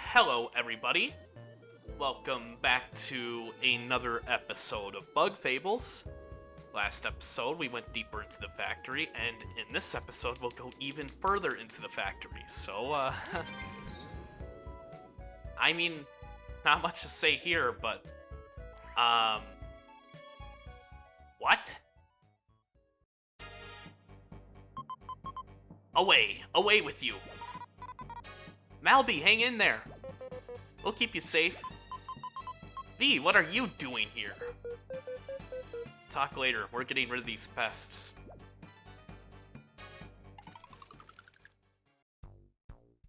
Hello, everybody. Welcome back to another episode of Bug Fables. Last episode, we went deeper into the factory, and in this episode, we'll go even further into the factory. So, I mean, not much to say here, but, what? Away with you. Malby, hang in there. We'll keep you safe. V, what are you doing here? Talk later. We're getting rid of these pests.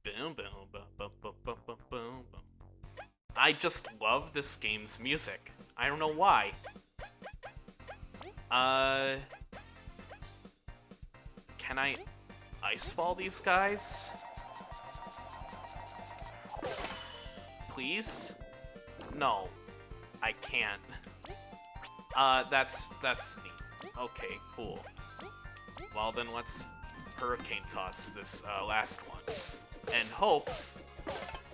Boom, boom, boom, boom, boom, boom, boom, boom. I just love this game's music. I don't know why. Can I icefall these guys? Please? No, I can't. That's neat. Okay, cool. Well then, let's hurricane toss this last one, and hope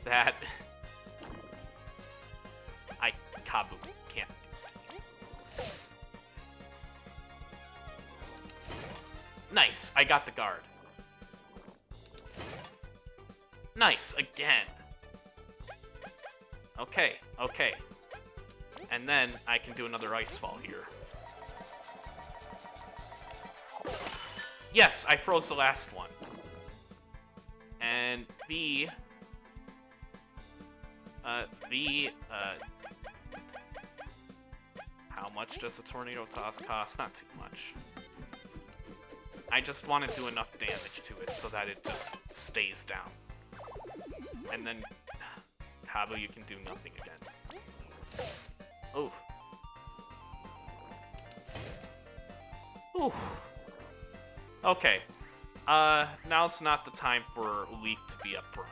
that Kabu can't. Nice, I got the guard. Nice, again. Okay. And then I can do another icefall here. Yes, I froze the last one. And how much does a tornado toss cost? Not too much. I just want to do enough damage to it so that it just stays down. And then, Kabu, you can do nothing again. Oof. Oof. Okay. Now's not the time for Leaf to be up front.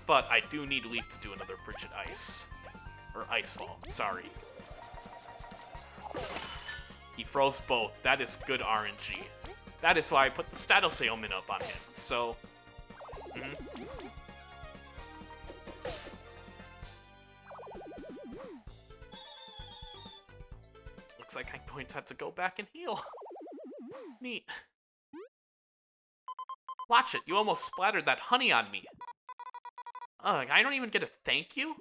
But I do need Leaf to do another Frigid Ice. Or Icefall, sorry. He froze both. That is good RNG. That is why I put the status ailment up on him, so... Looks like I'm going to have to go back and heal. Neat. Watch it, you almost splattered that honey on me. Ugh, I don't even get a thank you?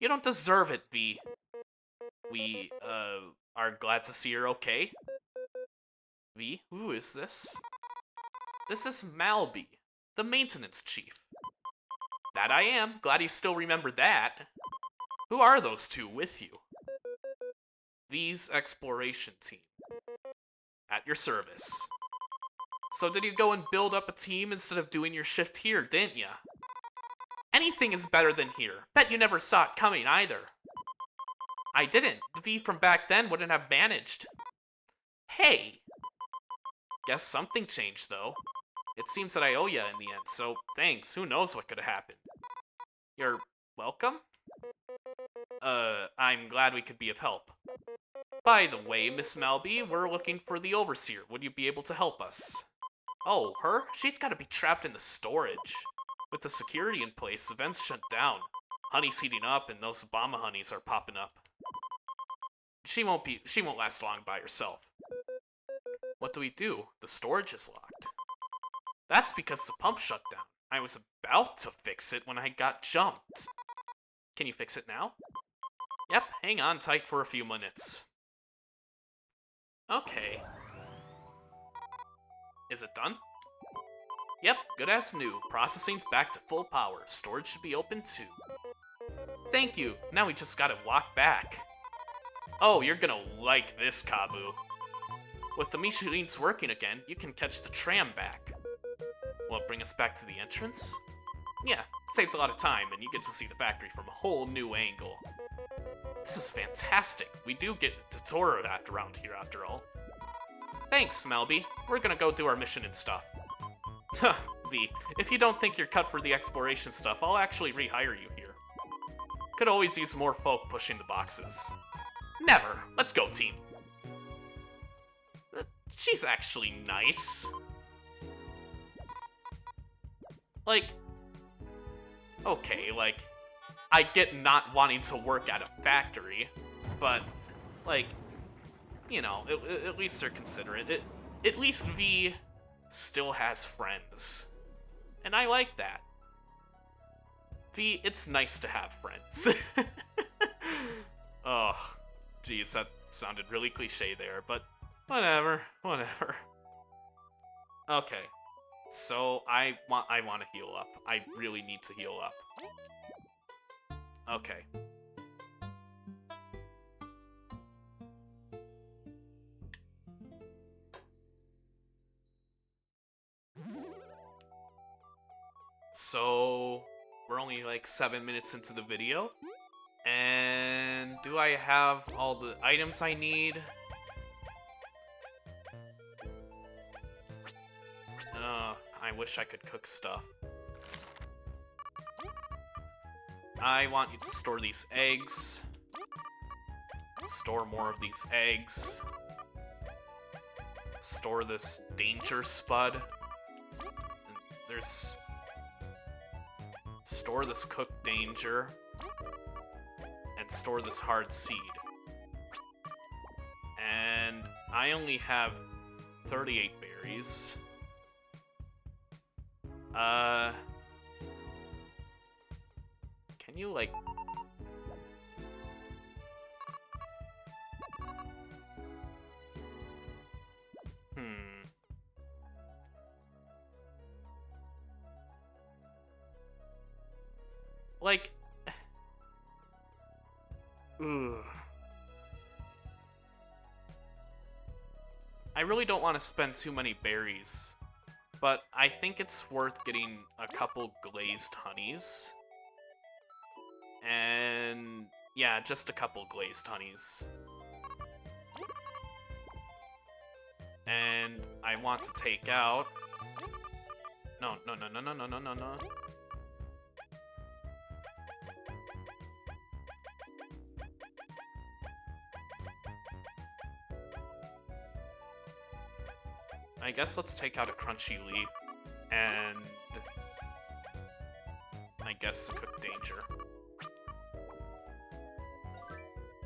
You don't deserve it, V. We, are glad to see you're okay. V, who is this? This is Malby, the maintenance chief. That I am, glad you still remember that. Who are those two with you? V's exploration team. At your service. So did you go and build up a team instead of doing your shift here, didn't ya? Anything is better than here. Bet you never saw it coming either. I didn't. The V from back then wouldn't have managed. Hey! Guess something changed, though. It seems that I owe ya in the end, so thanks. Who knows what could have happened. You're welcome? I'm glad we could be of help. By the way, Miss Malby, we're looking for the Overseer. Would you be able to help us? Oh, her? She's gotta be trapped in the storage. With the security in place, the vents shut down. Honey's heating up, and those Obama honeys are popping up. She won't last long by herself. What do we do? The storage is locked. That's because the pump shut down. I was about to fix it when I got jumped. Can you fix it now? Yep, hang on tight for a few minutes. Okay. Is it done? Yep, good as new. Processing's back to full power. Storage should be open too. Thank you. Now we just gotta walk back. Oh, you're gonna like this, Kabu. With the machines working again, you can catch the tram back. Will it bring us back to the entrance? Yeah, saves a lot of time, and you get to see the factory from a whole new angle. This is fantastic. We do get tutorial around here, after all. Thanks, Malby. We're gonna go do our mission and stuff. Huh, V, if you don't think you're cut for the exploration stuff, I'll actually rehire you here. Could always use more folk pushing the boxes. Never. Let's go, team. She's actually nice. Like, okay, like, I get not wanting to work at a factory, but, like, you know, at least they're considerate. At least V still has friends. And I like that. V, it's nice to have friends. Oh, geez, that sounded really cliche there, but whatever, whatever. Okay, so I want to heal up. I really need to heal up. Okay. So, we're only like 7 minutes into the video. And do I have all the items I need? I wish I could cook stuff. I want you to store these eggs. Store more of these eggs. Store this danger spud. And there's... Store this cooked danger. And store this hard seed. And I only have 38 berries. Can you, like... Like... Ugh. I really don't want to spend too many berries, but I think it's worth getting a couple glazed honeys. And yeah, just a couple glazed honeys. And I want to take out... No. I guess let's take out a crunchy leaf, and I guess a cooked danger.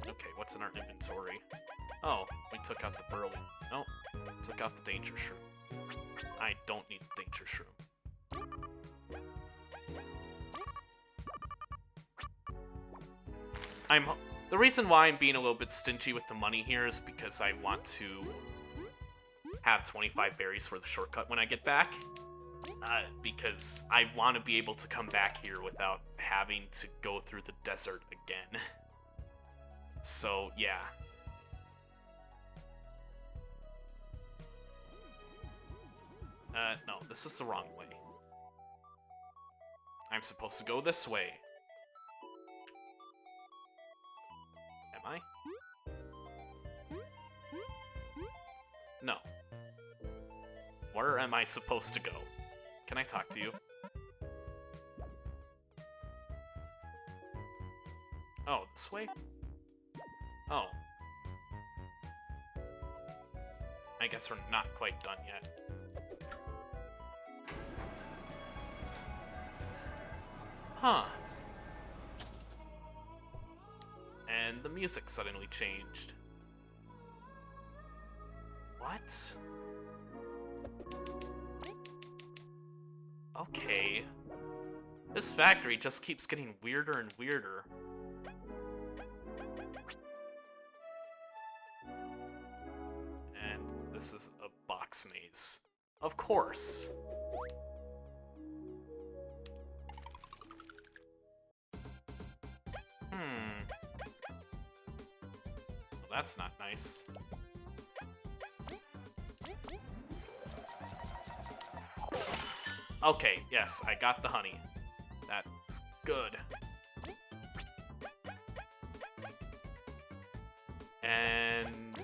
Okay, what's in our inventory? Oh, we took out the burley. Nope, took out the danger shroom. I don't need the danger shroom. The reason why I'm being a little bit stingy with the money here is because I want to have 25 berries for the shortcut when I get back. Because I want to be able to come back here without having to go through the desert again. So, yeah. No, this is the wrong way. I'm supposed to go this way. Am I? No. Where am I supposed to go? Can I talk to you? Oh, this way? Oh. I guess we're not quite done yet. Huh. And the music suddenly changed. What? Okay. This factory just keeps getting weirder and weirder. And this is a box maze. Of course. Well, that's not nice. Okay, yes, I got the honey. That's good. And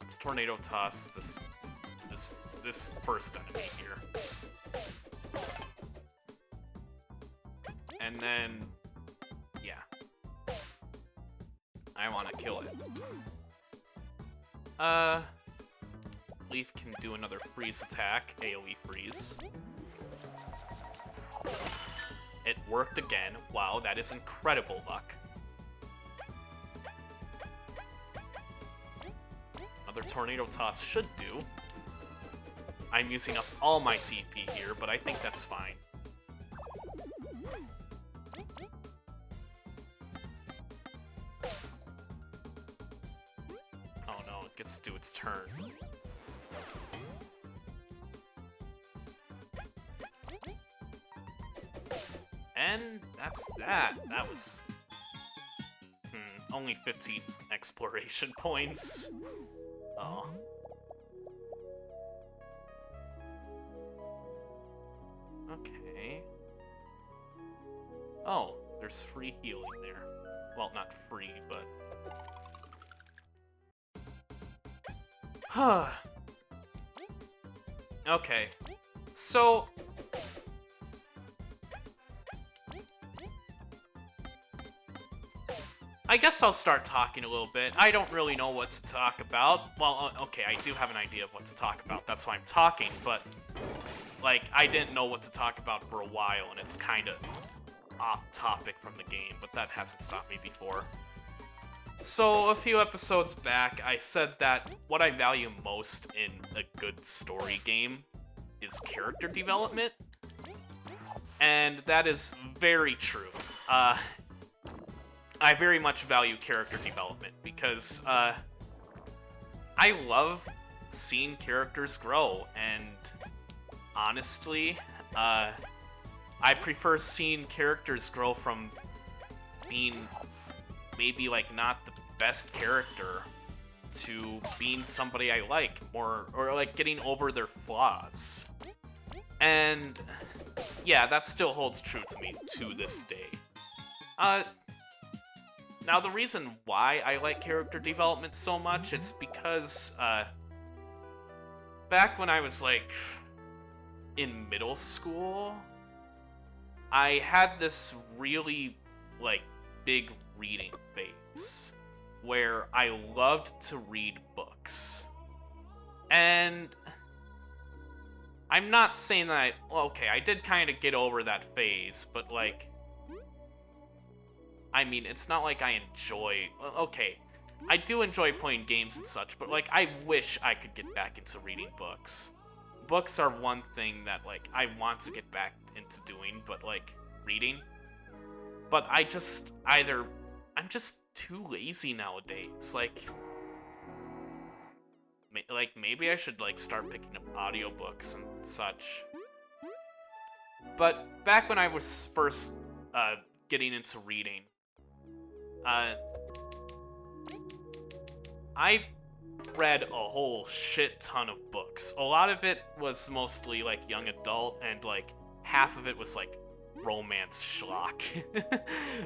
let's tornado toss this first enemy here. And then yeah. I wanna kill it. Leaf can do another freeze attack, AoE freeze. It worked again. Wow, that is incredible luck. Another tornado toss should do. I'm using up all my TP here, but I think that's fine. Oh no, it gets to do its turn. And that's that. That was... only 15 exploration points. Oh. Okay. Oh, there's free healing there. Well, not free, but... Huh. Okay. So... I guess I'll start talking a little bit. I don't really know what to talk about. Well, okay, I do have an idea of what to talk about. That's why I'm talking, but... Like, I didn't know what to talk about for a while, and it's kind of off topic from the game, but that hasn't stopped me before. So, a few episodes back, I said that what I value most in a good story game is character development, and that is very true. I very much value character development because I love seeing characters grow, and honestly, I prefer seeing characters grow from being maybe like not the best character to being somebody I like more, or like getting over their flaws. And yeah, that still holds true to me to this day. Now, the reason why I like character development so much, it's because, back when I was, like, in middle school, I had this really, like, big reading phase, where I loved to read books. And I'm not saying that okay, I did kind of get over that phase, but, like... I mean, it's not like I enjoy... Okay, I do enjoy playing games and such, but, like, I wish I could get back into reading books. Books are one thing that, like, I want to get back into doing, but, like, reading. But I just I'm just too lazy nowadays. Like, maybe I should, like, start picking up audiobooks and such. But back when I was first getting into reading, I read a whole shit ton of books. A lot of it was mostly, like, young adult, and, like, half of it was, like, romance schlock.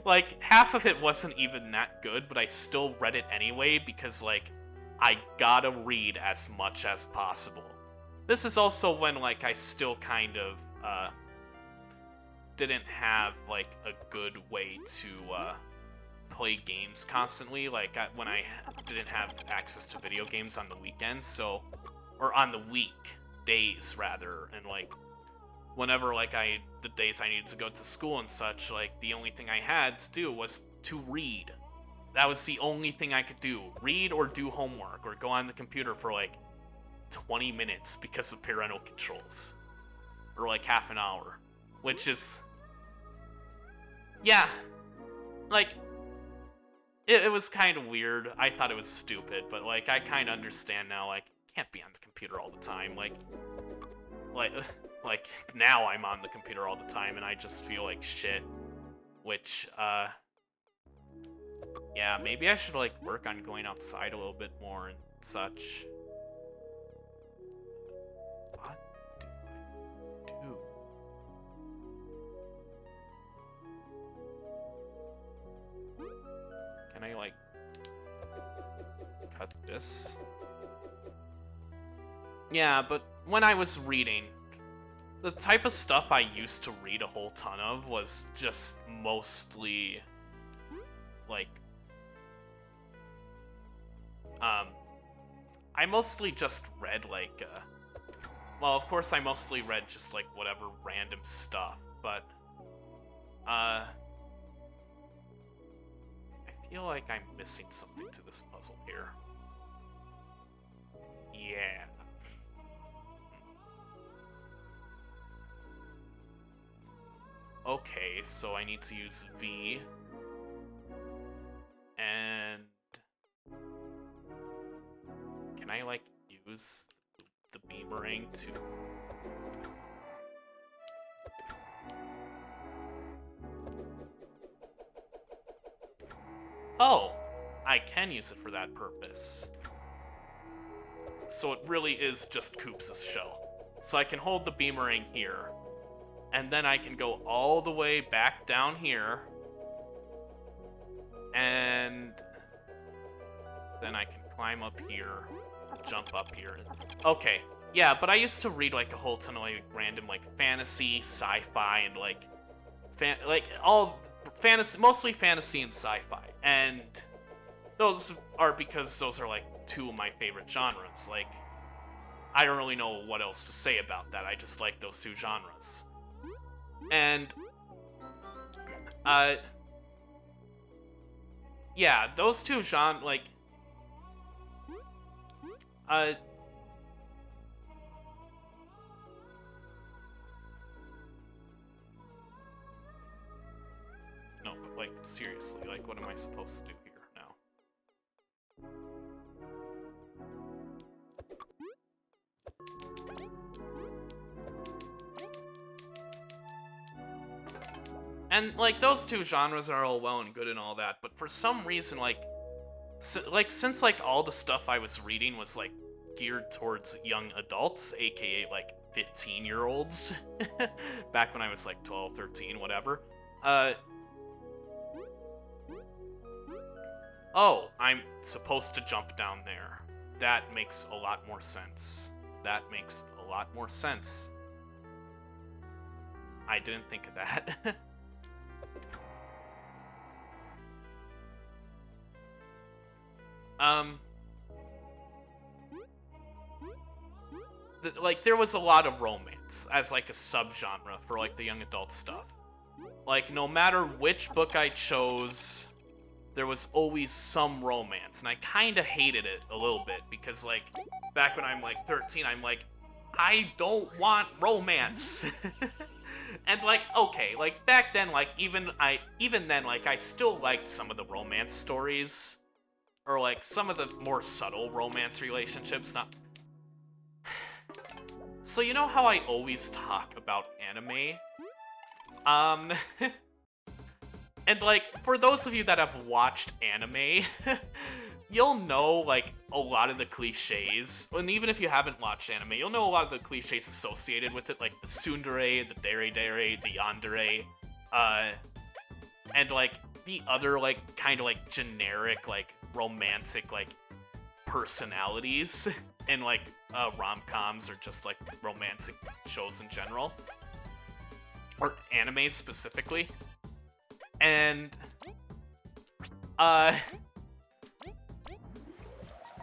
Like, half of it wasn't even that good, but I still read it anyway because, like, I gotta read as much as possible. This is also when, like, I still kind of, didn't have, like, a good way to, play games constantly, like, when I didn't have access to video games on the weekends, so... Or on the weekdays, rather, and, like, whenever, like, the days I needed to go to school and such, like, the only thing I had to do was to read. That was the only thing I could do. Read or do homework, or go on the computer for, like, 20 minutes because of parental controls. Or, like, half an hour. Which is... Yeah. Like... It was kind of weird. I thought it was stupid, but, like, I kind of understand now, like, can't be on the computer all the time. Like, now I'm on the computer all the time, and I just feel like shit. Which, yeah, maybe I should, like, work on going outside a little bit more and such. What do I do? Can I, like, cut this? Yeah, but when I was reading, the type of stuff I used to read a whole ton of was just mostly, like, I mostly just read, like, well, of course I mostly read just, like, whatever random stuff. but I feel like I'm missing something to this puzzle here. Yeah. Okay, so I need to use V. And can I, like, use the boomerang to... Oh, I can use it for that purpose. So it really is just Koops' shell. So I can hold the boomerang here, and then I can go all the way back down here, and then I can climb up here, jump up here. Okay, yeah, but I used to read like a whole ton of like random like fantasy, sci-fi, and like all fantasy, mostly fantasy and sci-fi, and those are because those are like two of my favorite genres. Like, I don't really know what else to say about that. I just like those two genres. And yeah, those two genres, like, no, but like, seriously, like, what am I supposed to do here now? And, like, those two genres are all well and good and all that, but for some reason, like, since, like, all the stuff I was reading was, like, geared towards young adults, aka, like, 15-year-olds, back when I was, like, 12, 13, whatever, oh, I'm supposed to jump down there. That makes a lot more sense. That makes a lot more sense. I didn't think of that. Like, there was a lot of romance as, like, a subgenre for, like, the young adult stuff. Like, no matter which book I chose, there was always some romance, and I kinda hated it a little bit, because, like, back when I'm, like, 13, I'm like, I don't want romance. And, like, okay, like, back then, like, even then, like, I still liked some of the romance stories, or, like, some of the more subtle romance relationships, not... So, you know how I always talk about anime? And, like, for those of you that have watched anime, you'll know, like, a lot of the cliches, and even if you haven't watched anime, you'll know a lot of the cliches associated with it, like the tsundere, the dere-dere, the yandere, and, like, the other, like, kind of, like, generic, like, romantic, like, personalities in, like, rom-coms or just, like, romantic shows in general. Or anime specifically. And,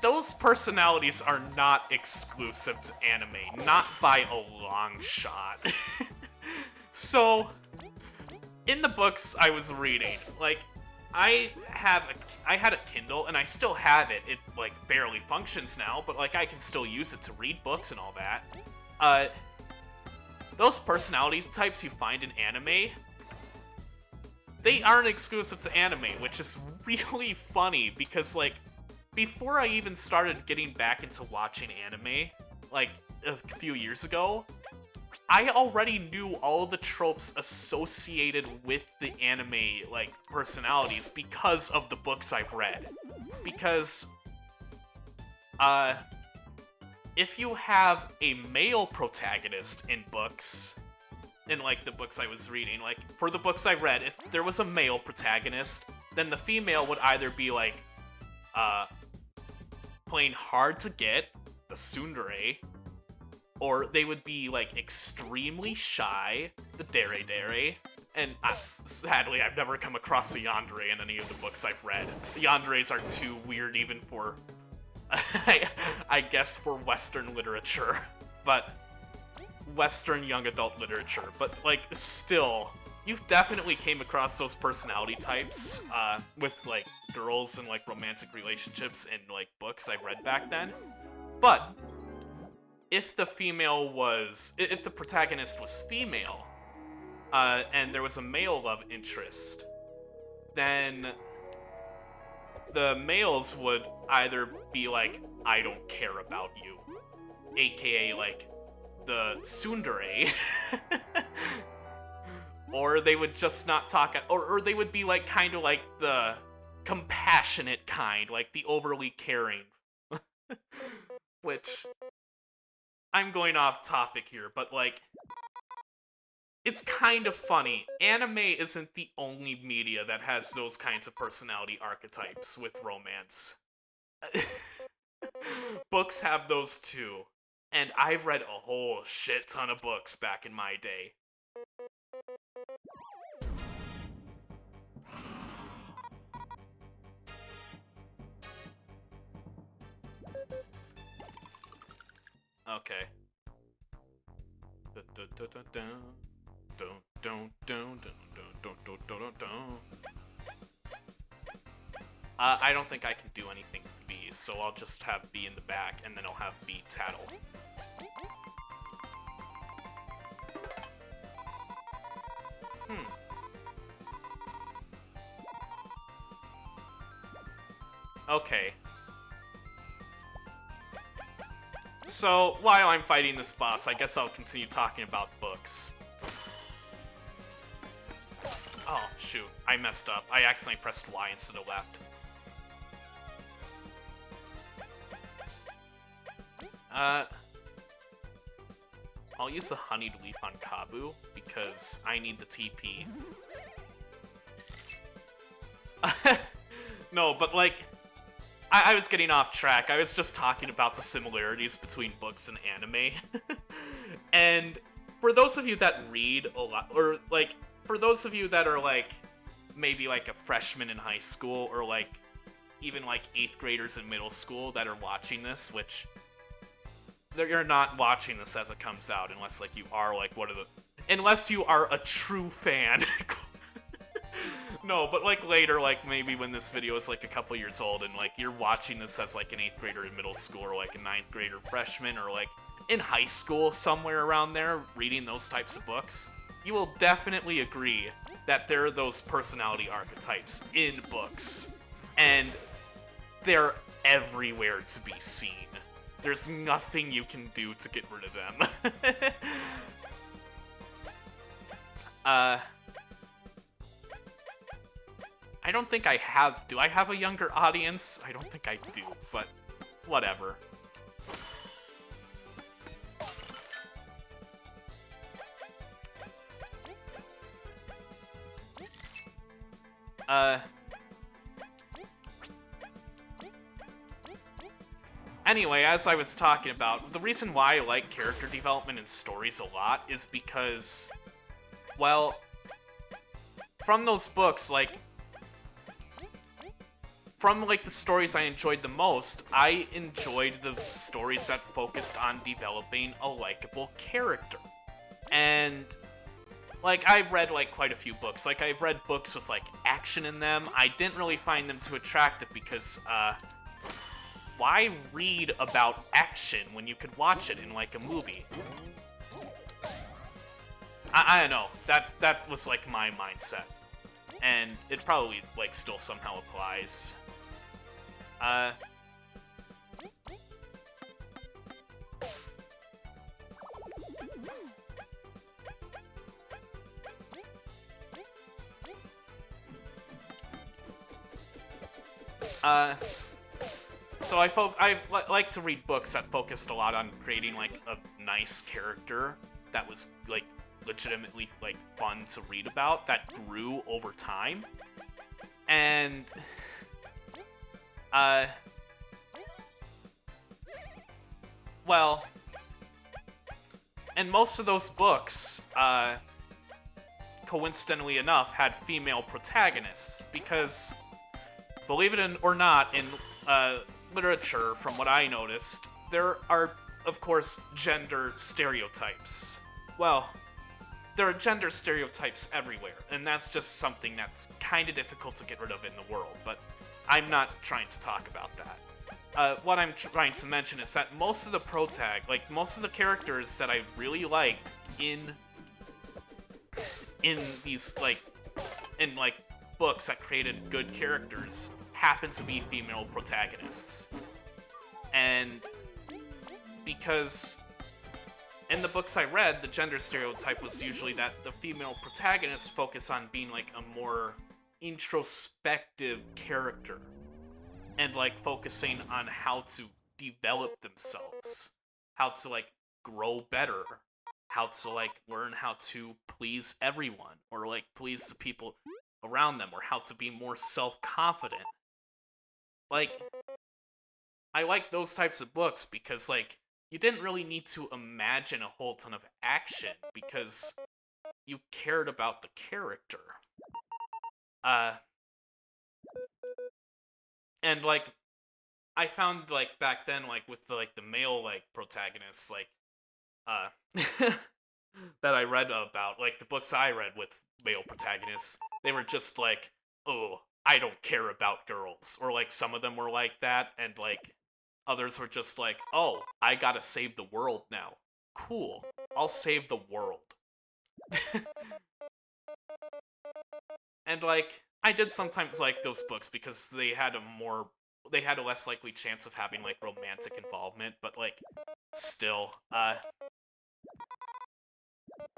those personalities are not exclusive to anime, not by a long shot. So, in the books I was reading, like, I had a Kindle, and I still have it. It, like, barely functions now, but, like, I can still use it to read books and all that. Those personality types you find in anime, they aren't exclusive to anime, which is really funny, because, like, before I even started getting back into watching anime, like, a few years ago, I already knew all the tropes associated with the anime, like, personalities because of the books I've read. Because, if you have a male protagonist in books, in, like, the books I was reading, like, for the books I read, if there was a male protagonist, then the female would either be, like, playing hard to get, the tsundere, or they would be, like, extremely shy, the dere-dere, and sadly, I've never come across a yandere in any of the books I've read. The yanderes are too weird even for, I guess, for Western literature. But Western young adult literature, but, like, still, you've definitely came across those personality types, with, like, girls and, like, romantic relationships in, like, books I read back then. But, if the protagonist was female, and there was a male love interest, then the males would either be like, I don't care about you, aka, like, the tsundere, or they would just not talk, or they would be, like, kind of like the compassionate kind, like the overly caring. Which, I'm going off topic here, but, like, it's kind of funny. Anime isn't the only media that has those kinds of personality archetypes with romance. Books have those too. And I've read a whole shit ton of books back in my day. Okay. I don't think I can do anything with B, so I'll just have B in the back, and then I'll have B tattle. Okay. So, while I'm fighting this boss, I guess I'll continue talking about books. Oh, shoot. I messed up. I accidentally pressed Y instead of left. I'll use the honeyed leaf on Kabu, because I need the TP. No, but, like, I was getting off track. I was just talking about the similarities between books and anime. And for those of you that read a lot, or, like, for those of you that are, like, maybe, like, a freshman in high school, or, like, even, like, 8th graders in middle school that are watching this, which you're not watching this as it comes out, unless, like, you are, like, unless you are a true fan. No, but, like, later, like, maybe when this video is, like, a couple years old, and, like, you're watching this as, like, an 8th grader in middle school, or, like, a 9th grader freshman, or, like, in high school, somewhere around there, reading those types of books, you will definitely agree that there are those personality archetypes in books, and they're everywhere to be seen. There's nothing you can do to get rid of them. I don't think I have... Do I have a younger audience? I don't think I do, but whatever. Anyway, as I was talking about, the reason why I like character development in stories a lot is because, well, from those books, like, from, like, the stories I enjoyed the most, I enjoyed the stories that focused on developing a likable character. And, like, I've read, like, quite a few books. Like, I've read books with, like, action in them. I didn't really find them too attractive because, why read about action when you could watch it in, like, a movie? I don't know. That was, like, my mindset. And it probably, like, still somehow applies. So I like to read books that focused a lot on creating, like, a nice character that was, like, legitimately, like, fun to read about, that grew over time. And, well, and most of those books, coincidentally enough, had female protagonists, because, believe it or not, in, literature, from what I noticed, there are, of course, gender stereotypes. well, there are gender stereotypes everywhere, and that's just something that's kind of difficult to get rid of in the world, but I'm not trying to talk about that. What I'm trying to mention is that most of the most of the characters that I really liked in these, in books that created good characters happen to be female protagonists. And because in the books I read, the gender stereotype was usually that the female protagonists focus on being like a more introspective character and like focusing on how to develop themselves, how to like grow better, how to like learn how to please everyone or like please the people around them, or how to be more self-confident. Like, I like those types of books because like you didn't really need to imagine a whole ton of action because you cared about the character. And like I found like back then, like with the male like protagonists, like that I read about, like the books I read with male protagonists, they were just like, oh, I don't care about girls, or like some of them were like that, and like others were just like, oh, I gotta save the world now. Cool, I'll save the world. And like I did sometimes like those books because they had a less likely chance of having like romantic involvement, but like still,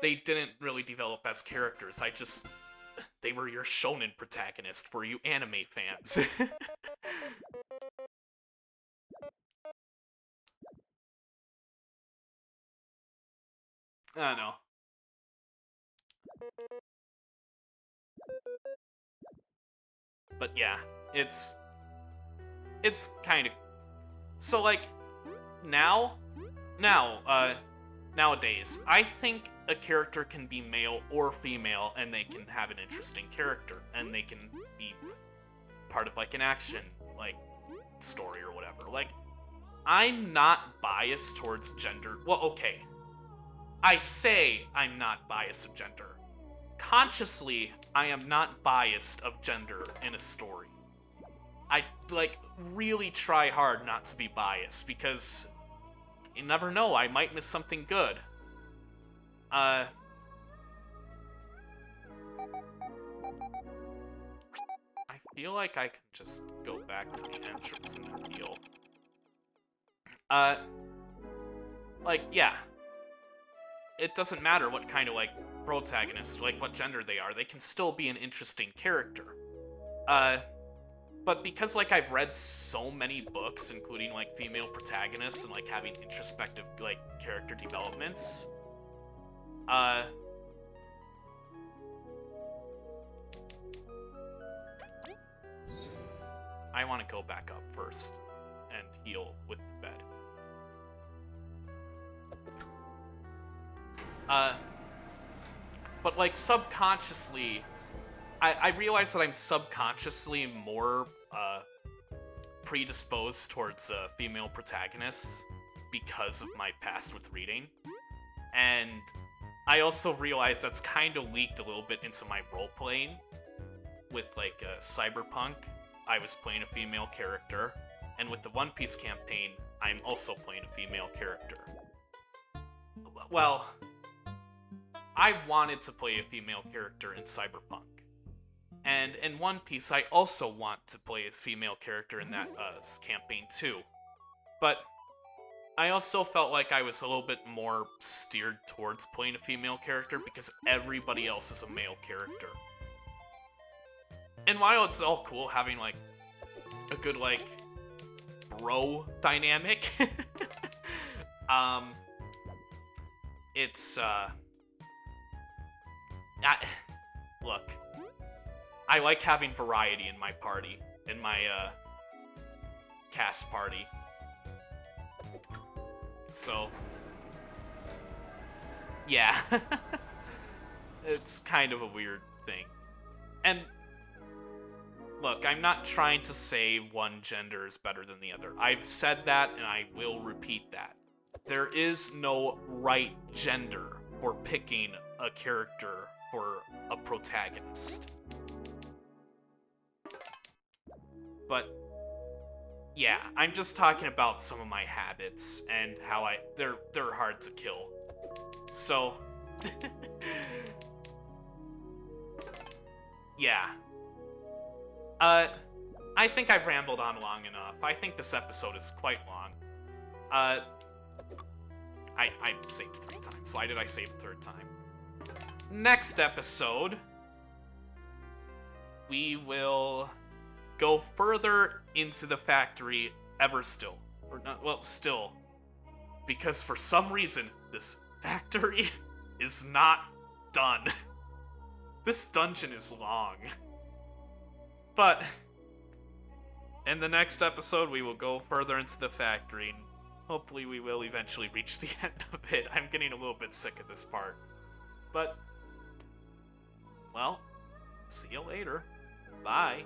they didn't really develop as characters. They were your shonen protagonist for you anime fans. I don't know. But yeah, it's kind of so like now nowadays I think a character can be male or female and they can have an interesting character and they can be part of like an action like story or whatever. Like, I'm not biased towards gender. Well, okay, I say I'm not biased of gender. Consciously, I am not biased of gender in a story. I like really try hard not to be biased because you never know, I might miss something good. I feel like I can just go back to the entrance and then heal. Like, yeah. It doesn't matter what kind of, like, protagonist, like, what gender they are. They can still be an interesting character. But because, like, I've read so many books, including, like, female protagonists and, like, having introspective, like, character developments, I want to go back up first and heal with the bed. But like subconsciously, I realize that I'm subconsciously more predisposed towards female protagonists because of my past with reading, and I also realize that's kind of leaked a little bit into my role playing. With like Cyberpunk, I was playing a female character, and with the One Piece campaign, I'm also playing a female character. Well, I wanted to play a female character in Cyberpunk. And in One Piece, I also want to play a female character in that campaign too. But I also felt like I was a little bit more steered towards playing a female character because everybody else is a male character. And while it's all cool having like a good like bro dynamic, it's look, I like having variety in my party, in my cast party. So yeah, it's kind of a weird thing. And look, I'm not trying to say one gender is better than the other. I've said that and I will repeat that. There is no right gender. for picking a character for a protagonist. But yeah, I'm just talking about some of my habits and how they're hard to kill. So yeah. I think I've rambled on long enough. I think this episode is quite long. I saved 3 times. Why did I save the 3rd time? Next episode, we will go further into the factory ever still. Or not, well, still. Because for some reason, this factory is not done. This dungeon is long. But in the next episode, we will go further into the factory. And hopefully we will eventually reach the end of it. I'm getting a little bit sick of this part. But, well, see you later. Bye.